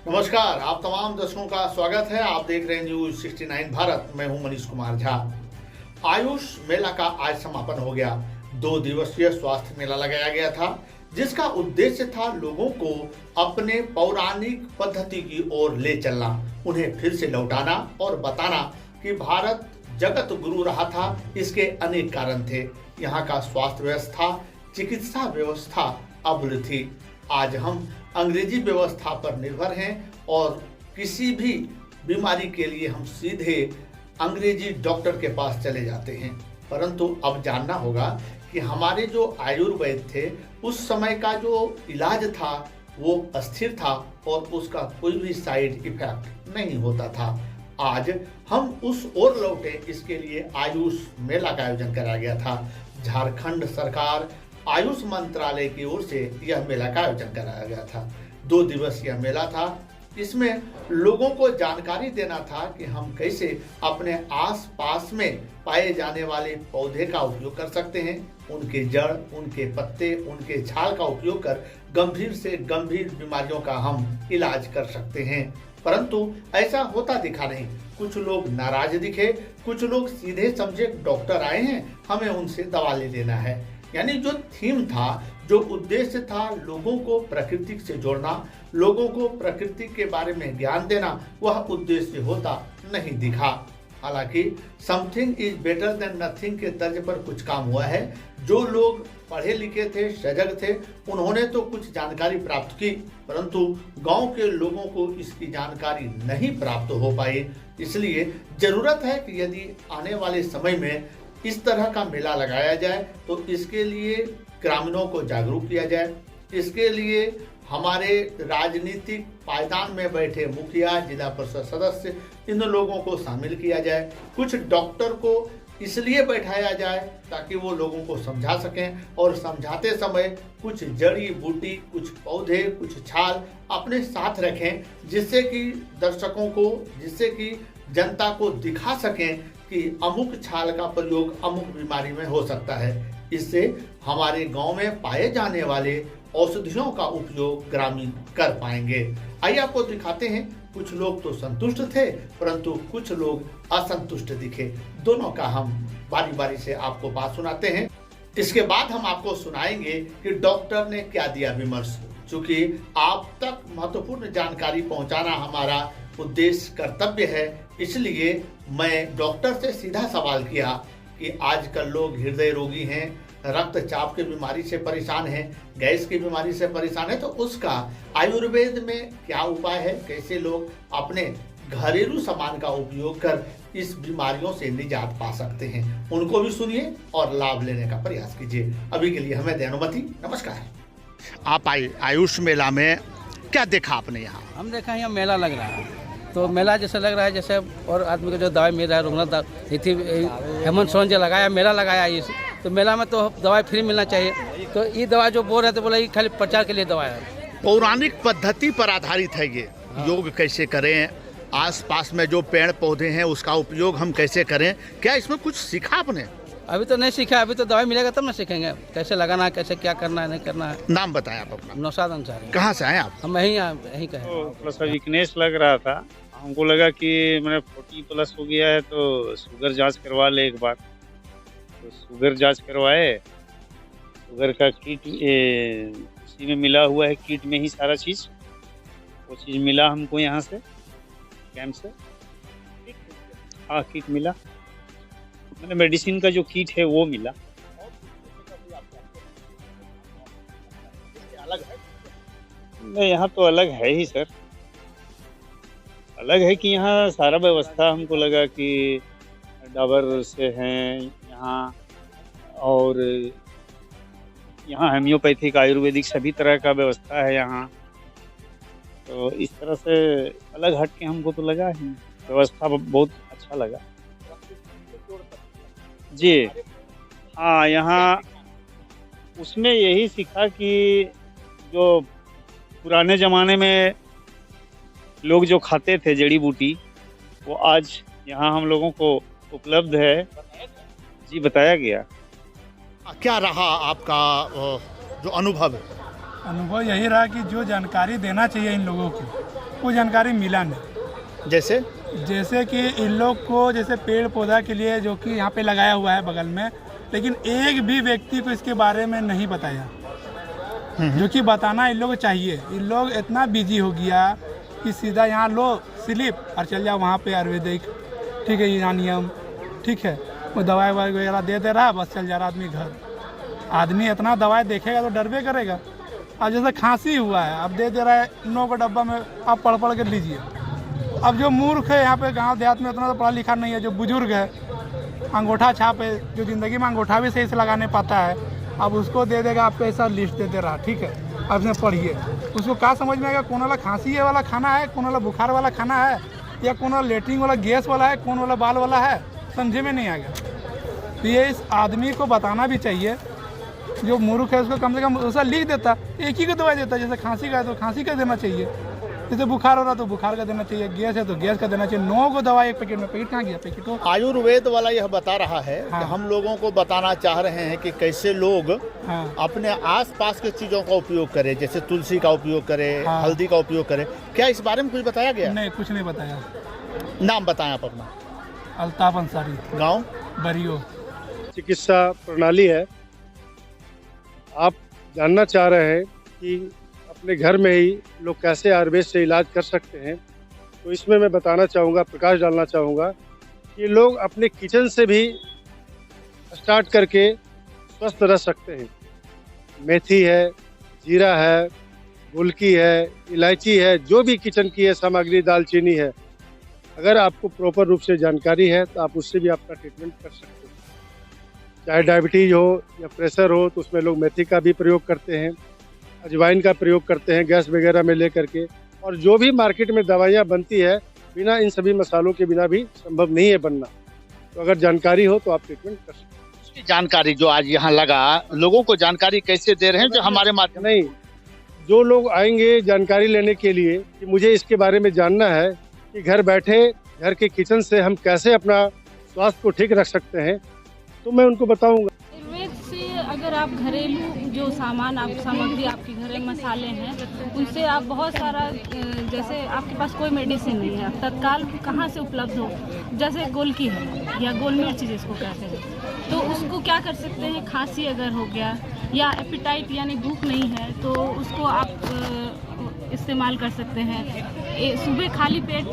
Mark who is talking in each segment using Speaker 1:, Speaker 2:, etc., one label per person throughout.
Speaker 1: नमस्कार, आप तमाम दर्शकों का स्वागत है। आप देख रहे हैं न्यूज 69 भारत। मैं हूं मनीष कुमार झा। आयुष मेला का आज समापन हो गया। 2 दिवसीय स्वास्थ्य मेला लगाया गया था, जिसका उद्देश्य था लोगों को अपने पौराणिक पद्धति की ओर ले चलना, उन्हें फिर से लौटाना और बताना कि भारत जगत गुरु रहा था। इसके अनेक कारण थे। यहाँ का स्वास्थ्य व्यवस्था, चिकित्सा व्यवस्था अबुल थी। आज हम अंग्रेजी व्यवस्था पर निर्भर हैं और किसी भी बीमारी के लिए हम सीधे अंग्रेजी डॉक्टर के पास चले जाते हैं। परंतु अब जानना होगा कि हमारे जो आयुर्वेद थे, उस समय का जो इलाज था वो अस्थिर था और उसका कोई भी साइड इफेक्ट नहीं होता था। आज हम उस ओर लौटे, इसके लिए आयुष मेला का आयोजन कराया गया था। झारखंड सरकार आयुष मंत्रालय की ओर से यह मेला का आयोजन कराया गया था। 2 दिवसीय मेला था। इसमें लोगों को जानकारी देना था कि हम कैसे अपने आस-पास में पाए जाने वाले पौधे का उपयोग कर सकते हैं। उनके जड़, उनके पत्ते, उनके छाल का उपयोग कर गंभीर से गंभीर बीमारियों का हम इलाज कर सकते हैं। परंतु ऐसा होता दिखा नहीं। कुछ लोग नाराज दिखे, कुछ लोग सीधे समझे डॉक्टर आए हैं, हमें उनसे दवा ले लेना है। यानी जो थीम था, जो उद्देश्य था, लोगों को प्रकृति से जोड़ना, लोगों को प्रकृति के बारे में ज्ञान देना, वह उद्देश्य होता नहीं दिखा। हालांकि something is better than nothing के तर्ज पर कुछ काम हुआ है। जो लोग पढ़े लिखे थे, सजग थे, उन्होंने तो कुछ जानकारी प्राप्त की, परंतु गांव के लोगों को इसकी जानकारी नहीं प्राप्त हो पाई। इसलिए जरूरत है कि यदि आने वाले समय में इस तरह का मेला लगाया जाए तो इसके लिए ग्रामीणों को जागरूक किया जाए। इसके लिए हमारे राजनीतिक पायदान में बैठे मुखिया, जिला परिषद सदस्य, इन लोगों को शामिल किया जाए। कुछ डॉक्टर को इसलिए बैठाया जाए ताकि वो लोगों को समझा सकें और समझाते समय कुछ जड़ी बूटी, कुछ पौधे, कुछ छाल अपने साथ रखें, जिससे कि दर्शकों को, जिससे कि जनता को दिखा सकें कि अमुक छाल का प्रयोग अमुक बीमारी में हो सकता है। इससे हमारे गांव में पाए जाने वाले औषधियों का उपयोग ग्रामीण कर पाएंगे। आइए आपको दिखाते हैं। कुछ लोग तो संतुष्ट थे, परंतु कुछ लोग असंतुष्ट दिखे। दोनों का हम बारी बारी से आपको बात सुनाते हैं। इसके बाद हम आपको सुनाएंगे कि डॉक्टर ने क्या दिया विमर्श। चूंकि आप तक महत्वपूर्ण जानकारी पहुंचाना हमारा उद्देश्य, कर्तव्य है, इसलिए मैं डॉक्टर से सीधा सवाल किया कि आजकल लोग हृदय रोगी हैं, रक्तचाप की बीमारी से परेशान हैं, गैस की बीमारी से परेशान है, तो उसका आयुर्वेद में क्या उपाय है, कैसे लोग अपने घरेलू सामान का उपयोग कर इस बीमारियों से निजात पा सकते हैं। उनको भी सुनिए और लाभ लेने का प्रयास कीजिए। अभी के लिए हमें दें अनुमति। नमस्कार। आप आयुष मेला में क्या देखा आपने यहाँ?
Speaker 2: हम देखा यहाँ मेला लग रहा है, तो मेला जैसे लग रहा है जैसे और आदमी को जो दवाई मिल रहा है, रुग्णा हेमंत सोरेन जो लगाया, मेला लगाया इस, तो मेला में तो दवाई फ्री मिलना चाहिए। तो ये दवा जो बोल रहे थे, बोला ये खाली प्रचार के लिए दवा है।
Speaker 1: पौराणिक पद्धति पर आधारित है ये। योग कैसे करें, आसपास में जो पेड़ पौधे हैं उसका उपयोग हम कैसे करें, क्या इसमें कुछ सीखा आपने?
Speaker 2: अभी तो नहीं सीखा, अभी तो दवाई मिलेगा तब ना सीखेंगे कैसे लगाना है, कैसे क्या करना है, नहीं करना है।
Speaker 1: नाम बताएं आप अपना।
Speaker 2: नौशाद अंसारी।
Speaker 1: कहाँ से आए आप?
Speaker 2: हम यहीं कहे।
Speaker 3: थोड़ा सा वीकनेस लग रहा था, हमको लगा कि मैंने 40+ हो गया है तो शुगर जांच करवा ले एक बार। तो शुगर जांच करवाए, शुगर का किट इसी में मिला हुआ है, किट में ही सारा चीज़, वो चीज़ मिला हमको यहाँ से कैंप से। हाँ, किट मिला, मैंने मेडिसिन का जो किट है वो मिला। नहीं, यहाँ तो अलग है ही सर। अलग है कि यहाँ सारा व्यवस्था हमको लगा कि डाबर से हैं यहाँ, और यहाँ होम्योपैथिक, आयुर्वेदिक सभी तरह का व्यवस्था है यहाँ। तो इस तरह से अलग हट के हमको तो लगा ही, व्यवस्था बहुत अच्छा लगा जी। हाँ, यहाँ उसमें यही सीखा कि जो पुराने ज़माने में लोग जो खाते थे जड़ी बूटी, वो आज यहाँ हम लोगों को उपलब्ध है जी, बताया गया।
Speaker 1: क्या रहा आपका जो अनुभव है?
Speaker 4: अनुभव यही रहा कि जो जानकारी देना चाहिए इन लोगों को कोई जानकारी मिला नहीं।
Speaker 1: जैसे
Speaker 4: कि इन लोग को जैसे पेड़ पौधा के लिए जो कि यहाँ पे लगाया हुआ है बगल में, लेकिन एक भी व्यक्ति को इसके बारे में नहीं बताया, जो कि बताना इन लोग को चाहिए। इन लोग इतना बिजी हो गया कि सीधा यहाँ लो स्लिप और चल जाओ वहाँ पे आयुर्वेदिक, ठीक है, यूनानियम, ठीक है, वो दवाई वगैरह दे रहा, बस चल जा रहा आदमी घर। आदमी इतना दवाई देखेगा तो डरबे करेगा। अब जैसे खांसी हुआ है, अब दे रहा है 9 का डब्बा में, आप पढ़ के लीजिए। अब जो मूर्ख है यहाँ पे गांव देहात में, उतना तो पढ़ा लिखा नहीं है, जो बुजुर्ग है, अंगूठा छाप है, जो ज़िंदगी में अंगूठा भी सही से लगाने पाता है, अब उसको दे देगा, आप पैसा लिस्ट दे रहा, ठीक है, अब इसमें पढ़िए। उसको क्या समझ में आएगा कौन वाला खांसी वाला खाना है, कौन वाला बुखार वाला खाना है, या कौन वाला लेटरिन वाला गैस वाला है, कौन वाला बाल वाला है, समझे में नहीं आएगा। तो ये इस आदमी को बताना भी चाहिए, जो मूर्ख है उसको कम से कम उसका लिख देता, एक ही को दवाई देता। जैसे खांसी का है तो खांसी का देना चाहिए, जैसे बुखार हो रहा तो बुखार का देना चाहिए, गैस है तो गैस का देना चाहिए। 9 को दवाई एक पैकेट में, पैकेट कहाँ गया, पैकेट को
Speaker 1: आयुर्वेद वाला यह बता रहा है
Speaker 4: हाँ।
Speaker 1: कि हम लोगों को बताना चाह रहे हैं कि कैसे लोग
Speaker 4: हाँ।
Speaker 1: अपने आसपास के चीजों का उपयोग करें, जैसे तुलसी का उपयोग करें,
Speaker 4: हाँ।
Speaker 1: हल्दी का उपयोग करें। क्या इस बारे में कुछ बताया गया?
Speaker 4: नहीं, कुछ नहीं बताया।
Speaker 1: नाम बताएं आप अपना।
Speaker 4: अल्ताफ अंसारी,
Speaker 1: गाँव
Speaker 4: बरियो।
Speaker 5: चिकित्सा प्रणाली है। आप जानना चाह रहे हैं कि अपने घर में ही लोग कैसे आयुर्वेद से इलाज कर सकते हैं, तो इसमें मैं बताना चाहूँगा, प्रकाश डालना चाहूँगा कि लोग अपने किचन से भी स्टार्ट करके स्वस्थ रह सकते हैं। मेथी है, जीरा है, गुलकी है, इलायची है, जो भी किचन की है सामग्री, दालचीनी है, अगर आपको प्रॉपर रूप से जानकारी है तो आप उससे भी आपका ट्रीटमेंट कर सकते हैं। चाहे डायबिटीज हो या प्रेशर हो तो उसमें लोग मेथी का भी प्रयोग करते हैं, अजवाइन का प्रयोग करते हैं गैस वगैरह में लेकर के। और जो भी मार्केट में दवाइयाँ बनती है, बिना इन सभी मसालों के बिना भी संभव नहीं है बनना। तो अगर जानकारी हो तो आप ट्रीटमेंट कर सकते हैं।
Speaker 1: उसकी जानकारी जो आज यहाँ लगा, लोगों को जानकारी कैसे दे रहे हैं जो हमारे माध्यम?
Speaker 5: नहीं, जो लोग आएंगे जानकारी लेने के लिए कि मुझे इसके बारे में जानना है कि घर बैठे घर के किचन से हम कैसे अपना स्वास्थ्य को ठीक रख सकते हैं, तो मैं उनको बताऊंगा।
Speaker 6: आयुर्वेद से अगर आप घरेलू जो सामान, आप सामग्री, आपके घर में मसाले हैं, उनसे आप बहुत सारा, जैसे आपके पास कोई मेडिसिन नहीं है, आप तत्काल कहाँ से उपलब्ध हो, जैसे गोलकी है या गोल मिर्च जिसको कहते हैं, तो उसको क्या कर सकते हैं, खांसी अगर हो गया या एपिटाइट यानी भूख नहीं है तो उसको आप इस्तेमाल कर सकते हैं। सुबह खाली पेट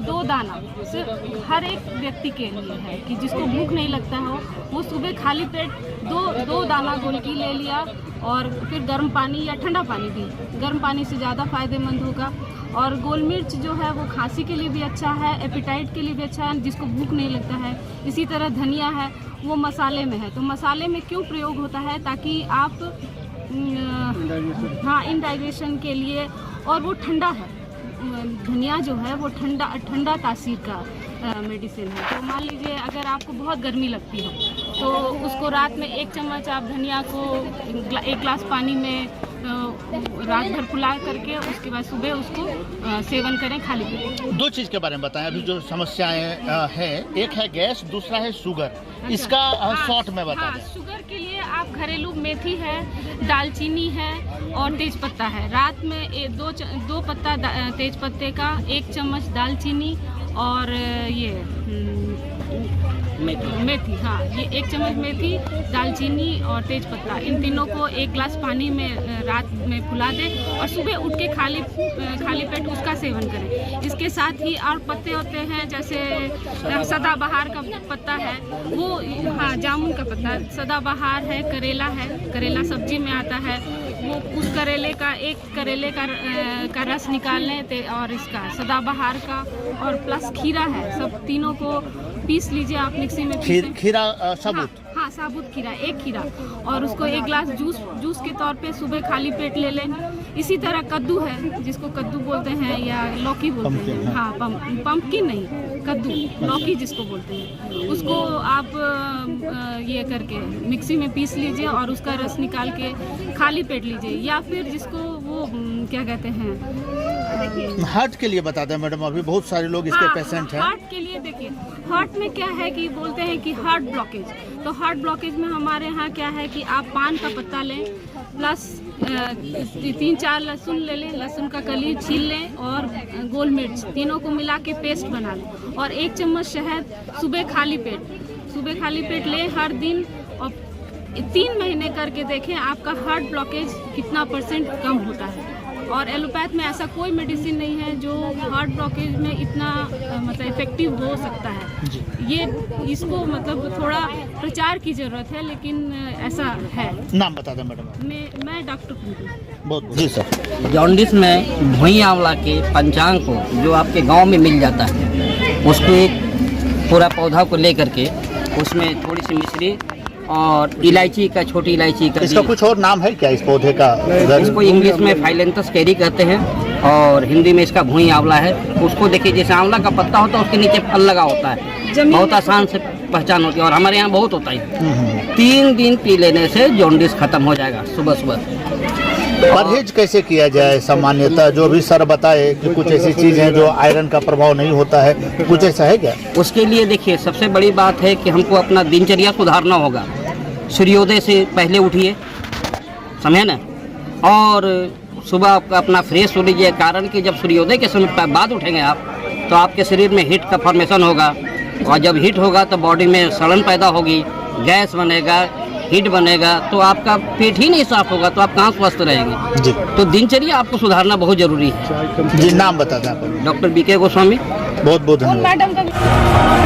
Speaker 6: 2 दाना सिर्फ हर एक व्यक्ति के लिए है कि जिसको भूख नहीं लगता हो, वो सुबह खाली पेट दो दाना गोलकी ले लिया, और फिर गर्म पानी या ठंडा पानी भी, गर्म पानी से ज़्यादा फायदेमंद होगा। और गोल मिर्च जो है वो खांसी के लिए भी अच्छा है, एपिटाइट के लिए भी अच्छा है, जिसको भूख नहीं लगता है। इसी तरह धनिया है, वो मसाले में है, तो मसाले में क्यों प्रयोग होता है, ताकि आप हाँ, इंडाइजेशन के लिए, और वो ठंडा है। धनिया जो है वो ठंडा तासीर का मेडिसिन है। तो मान लीजिए अगर आपको बहुत गर्मी लगती हो तो उसको रात में 1 चम्मच आप धनिया को 1 गिलास पानी में रात भर फुला करके उसके बाद सुबह उसको सेवन करें खाली पेट।
Speaker 1: 2 चीज़ के बारे में बताएं अभी जो समस्याएं हैं, एक है गैस, दूसरा है शुगर। इसका शॉर्ट में बता दें।
Speaker 6: शुगर के लिए आप घरेलू मेथी है, दालचीनी है और तेज पत्ता है। रात में 2 पत्ता तेज पत्ते का, 1 चम्मच दालचीनी और ये मेथी, हाँ, ये 1 चम्मच मेथी, दालचीनी और तेज पत्ता, इन तीनों को 1 गिलास पानी में रात में फुला दें और सुबह उठ के खाली पेट उसका सेवन करें। इसके साथ ही और पत्ते होते हैं, जैसे सदाबहार का पत्ता है, वो, हाँ, जामुन का पत्ता, सदाबहार है, करेला सब्जी में आता है, वो उस करेले का रस निकाल लें, और इसका सदाबहार का और प्लस खीरा है, सब तीनों को पीस लीजिए आप मिक्सी में।
Speaker 1: खीरा साबुत?
Speaker 6: हाँ, साबुत खीरा, 1 खीरा, और उसको 1 गिलास जूस के तौर पे सुबह खाली पेट ले लें। इसी तरह कद्दू है, जिसको कद्दू बोलते हैं या लौकी बोलते हैं, हाँ, पम्पकिन नहीं, कद्दू, लौकी जिसको बोलते हैं, उसको आप ये करके मिक्सी में पीस लीजिए और उसका रस निकाल के खाली पेट लीजिए। या फिर जिसको वो क्या कहते हैं,
Speaker 1: हार्ट के लिए बता दें मैडम, अभी बहुत सारे लोग इसके पेशेंट हैं।
Speaker 6: हार्ट के लिए देखिए, हार्ट में क्या है कि बोलते हैं कि हार्ट ब्लॉकेज, तो हार्ट ब्लॉकेज में हमारे यहाँ क्या है कि आप पान का पत्ता लें, प्लस 3-4 लहसुन ले लें, लहसुन का कली छील लें और गोल मिर्च तीनों को मिला के पेस्ट बना लें और 1 चम्मच शहद सुबह खाली पेट लें हर दिन और 3 महीने करके देखें आपका हार्ट ब्लॉकेज कितना % कम होता है। और एलोपैथ में ऐसा कोई मेडिसिन नहीं है जो हार्ट ब्लॉकेज में इतना मतलब इफेक्टिव हो सकता है। ये इसको मतलब थोड़ा प्रचार की ज़रूरत है, लेकिन ऐसा है।
Speaker 1: नाम बता दें मैडम।
Speaker 6: मैं डॉक्टर कुंदू।
Speaker 1: बहुत जी सर।
Speaker 7: जॉन्डिस में भुई आंवला के पंचांग को जो आपके गांव में मिल जाता है, उसको एक पूरा पौधा को लेकर के उसमें थोड़ी सी मिश्री और इलायची का, छोटी इलायची का,
Speaker 1: इसका कुछ और नाम है क्या इस पौधे का?
Speaker 7: इसको इंग्लिश में फाइलेंथस कैरी कहते हैं और हिंदी में इसका भुई आंवला है। उसको देखिए, जैसे आंवला का पत्ता होता है उसके नीचे फल लगा होता है, बहुत आसान से पहचान होती है और हमारे यहाँ बहुत होता है। 3 दिन पी लेने से जॉन्डिस खत्म हो जाएगा सुबह सुबह।
Speaker 1: परहेज कैसे किया जाए? सामान्यतः जो भी सर बताए कि कुछ ऐसी चीज है जो आयरन का प्रभाव नहीं होता है, कुछ ऐसा है क्या?
Speaker 7: उसके लिए देखिए, सबसे बड़ी बात है कि हमको अपना दिनचर्या सुधारना होगा। सूर्योदय से पहले उठिए, समझे ना, और सुबह आपका अपना फ्रेश हो लीजिए। कारण कि जब सूर्योदय के समय बाद उठेंगे आप, तो आपके शरीर में हीट का फॉर्मेशन होगा और जब हीट होगा तो बॉडी में सड़न पैदा होगी, गैस बनेगा, हीट बनेगा, तो आपका पेट ही नहीं साफ होगा तो आप कहाँ स्वस्थ रहेंगे
Speaker 1: जी।
Speaker 7: तो दिनचर्या आपको सुधारना बहुत जरूरी है।
Speaker 1: जी, नाम बता दें आप।
Speaker 7: Doctor BK Goswami.
Speaker 1: बहुत बहुत धन्यवाद।